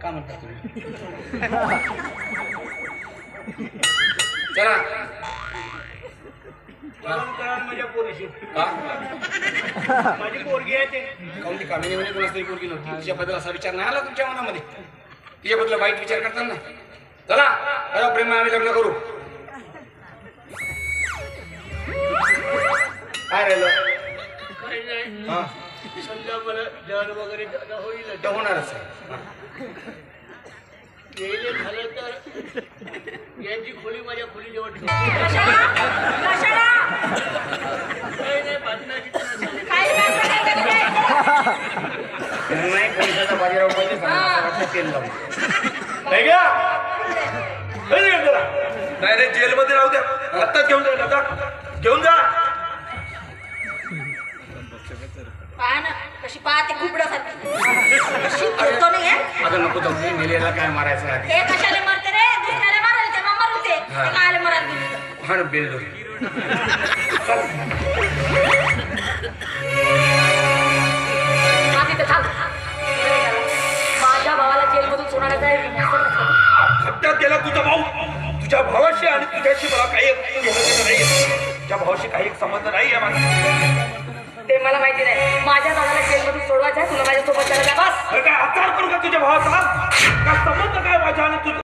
का म्हणता तुम्ही? चला माझ्या पोरीशी का माझी पोरगी आहे ते काऊन ती कामिनी म्हणे कोणाच तरी पोरगी नव्हती तिच्याबद्दल असा विचार नाही आला तुमच्या मनामध्ये तिच्याबद्दल वाईट विचार करतात ना चला अरे प्रेम आम्ही लग्न करू काय राहिलं काही नाही हा समजा मला जण वगैरे होईल ते होणारच आहे गेले झालं तर यांची खोली माझ्या खोली जवळ ठेव काही नाही भांडणाची नाही पैशाचा बाजीराव पाहिजे वाटतं तेल लावून नाही रे जेलमध्ये राहू द्या आत्ताच घेऊन जाईल आता घेऊन जा पहा ना कशी पाहते कुबडासारखी खेळतो नाही हे? अगं नको जाऊ मेलेला काय मारायचं आधी ते कशाला मरते रे दुसऱ्याला मारायला ते मर होते ते कायला मरायला गेली हा ना बेल्डो आधी तर थांब माझ्या भावाला जेलमधून सोडण्याचा खड्ड्यात गेला तुझा भाऊ तुझ्या भावाशी आणि तुझ्याशी मला काही नाही तुझ्या भावाशी काही संबंध नाही आहे माझा ते मला माहिती नाही माझ्या दादाला जेलमधून सोडवायचं आहे तुला माझ्यासोबत करायला बस काय आचार करू का तुझ्या भावाचा का संबंध काय माझ्या आणि तुझा